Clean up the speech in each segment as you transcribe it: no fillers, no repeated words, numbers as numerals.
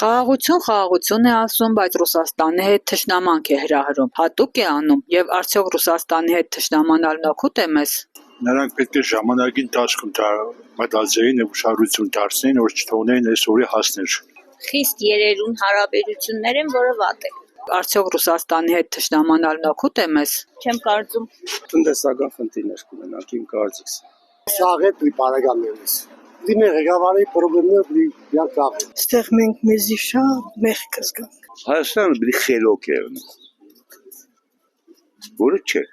Խաղաղություն է ասում, բայց Ռուսաստանի հետ թշնամանք է հրահրում, հատուկ է անում, եւ արդյոք Ռուսաստանի հետ թշնամանալն օգուտ է մեզ։ Նրանք պետք է ժամանակին տաշկում մտածեին եւ ուշադրություն դարձնեին, որ չթողնեին այս օրի հասներ։ Խիստ երերուն հարաբերություններ են, որը վատ է։ Արդյոք Ռուսաստանի հետ թշնամանալն օգուտ է մեզ։ Չեմ կարծում։ Տնտեսական խնդիրներ կունենանք իմ կարծիքս։ Սաղետ մի բարեկամներս։ Դիմե ղեկավարի պրոբլեմներ մի յակավ։ Ստեղ մենք մեզի շատ մեղք կզգանք։ Հայաստանը բրի խելոք է ունի։ Որը չէ։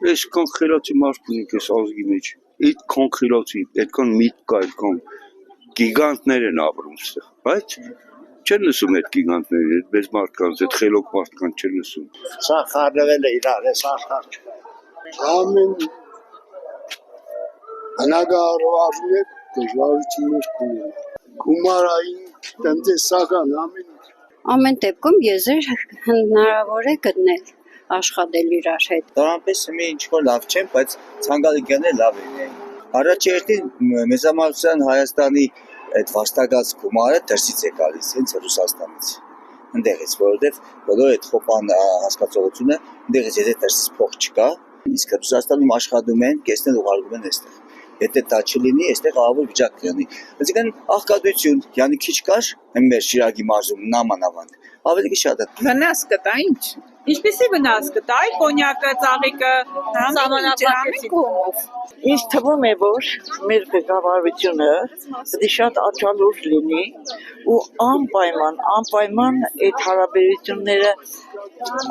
Ես կոնկրետի մարդ ունենք այս ազգի մեջ։ Այդ կոնկրետի, այդքան միտք կա, այդքան գիգանտներ են ապրում այստեղ, բայց չեն լսում այդ գիգանտները, այդ մեծ մարդկանց, այդ խելոք մարդկանց չեն լսում։ Սա խառնվել է իրար, այս աշխարհ։ Ամեն հնագարարում է դժվարություններ կունեն։ Գումարային, տնտեսական ամեն դեպքում եզր հնարավոր է գտնել աշխատել իրար հետ։ Դրանպես մի ինչ-որ լավ չեն, բայց ցանկալի գնել լավ է։ Առաջերտին մեծամասնության Հայաստանի այդ վաստակած գումարը դրսից է գալիս, հենց Ռուսաստանից։ Ընդեղից, որովհետև բոլոր այդ խոպան հասկացողությունը ընդեղից եթե դրսից փող չկա, իսկ Ռուսաստանում աշխատում են, կեսնել ուղարկում են այստեղ։ Եթե դա չլինի, այստեղ ահավոր վիճակ կլինի։ Այսինքն աղքատություն, yani քիչ կար, մեր Շիրակի մարզում նամանավանդ, ավելի շատ է։ Վնաս կտա, ինչ։ Ինչպեսի վնաս կտա, այ կոնյակը, ծաղիկը, Սահմանափակեցին կողմով։ Ինձ թվում է, որ մեր ղեկավարությունը պետք է շատ աչալուր լինի ու անպայման այդ հարաբերությունները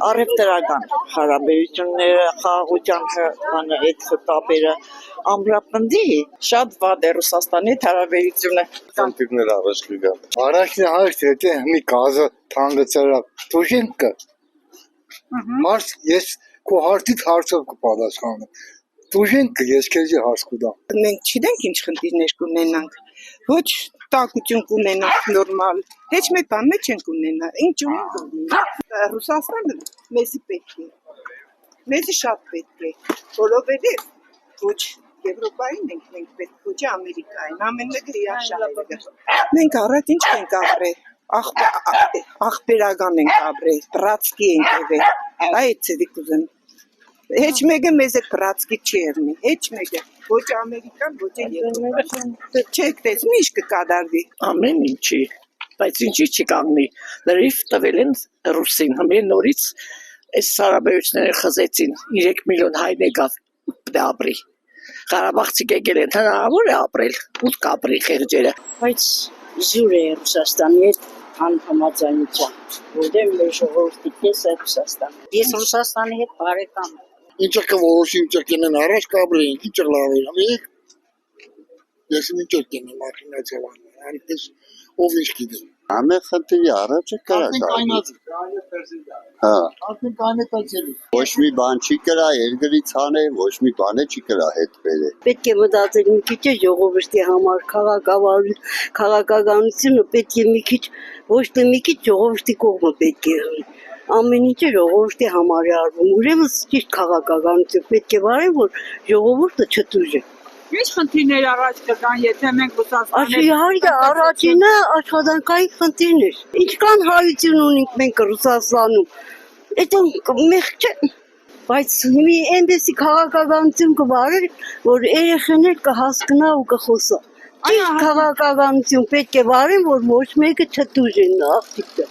առևտրական հարաբերությունները, խաղաղության այդ խտաբերը ամրապնդի, շատ վատ է Ռուսաստանի հարաբերությունը։ Խնդիրներ առաջ կգան։ Առաջին հարցը եթե մի գազը թանկացրա դուժենկը մարդ ես քո հարցից հարցով կպատասխանեմ դուժենկը ես քեզ հարց կտամ Մենք չգիտենք ինչ խնդիրներ կունենանք, ոչ տակություն կունենանք նորմալ, heç մի բան չենք ունենա, ինչ ունենք։ Ռուսաստանը մեզի պետք է, մեզի շատ պետք է, որովհետև ոչ Եվրոպային ենք մենք պետք, ոչ Ամերիկային, ամեն մեկը իր շահերը։ Մենք առաջ ինչ ենք ապրել, աղբերական ենք ապրել, բրացկի ենք եղել, այդ ցեդիկ ուզեմ։ Heç մեկը մեզ այդ բրացկի չի եղնի, heç մեկը, ոչ Ամերիկան, ոչ Եվրոպան։ Չեք տեսնում ինչ կկատարվի։ Ամեն ինչի, բայց ինչի չի կանգնի։ Լրիվ տվել են ռուսին, ամեն նորից այս հարաբերությունները խզեցին, 3 միլիոն հայ եկավ ապրի։ Ղարաբաղցիք եկել են, հնարավոր է ապրել, ուտ կապրի խեղճերը։ Բայց զուր է Ռուսաստանի հետ անհամաձայնության, որտեղ մեր ժողովրդի կեսը Ռուսաստան։ Ես Ռուսաստանի հետ բարեկամ եմ։ ինչը կորոշի ինչը կենեն առաջ կաբրեին ինչը լավ է ես ինչը կենեմ մախինացիան այնպես ով ինչ գիտի Ամեն խնդրի առաջը կրա Հա արդեն կանետացել Ոչ մի բան չի կրա, երկրից հանե, ոչ մի բան չի կրա հետ բերե Պետք է մտածել մի քիչ ժողովրդի համար քաղաքականությունը պետք է մի քիչ ոչ թե մի քիչ ժողովրդի կողմը պետք է ամեն ինչը ժողովրդի համար է արվում ուրեմն ճիշտ քաղաքականություն պետք է վարել որ ժողովուրդը չտուժի Ինչ խնդիրներ առաջ կգան, եթե մենք Ռուսաստանի Առաջինը աշխատանքային խնդիրներ Ինչքան հայություն ունենք մենք Ռուսաստանում Դա մեղք չէ Բայց մի այնպեսի քաղաքականություն կվարել, որ երեխաներ կհասկանա ու կխոսա Ճիշտ քաղաքականություն պետք է վարել, որ ոչ մեկը չտուժի աղջիկը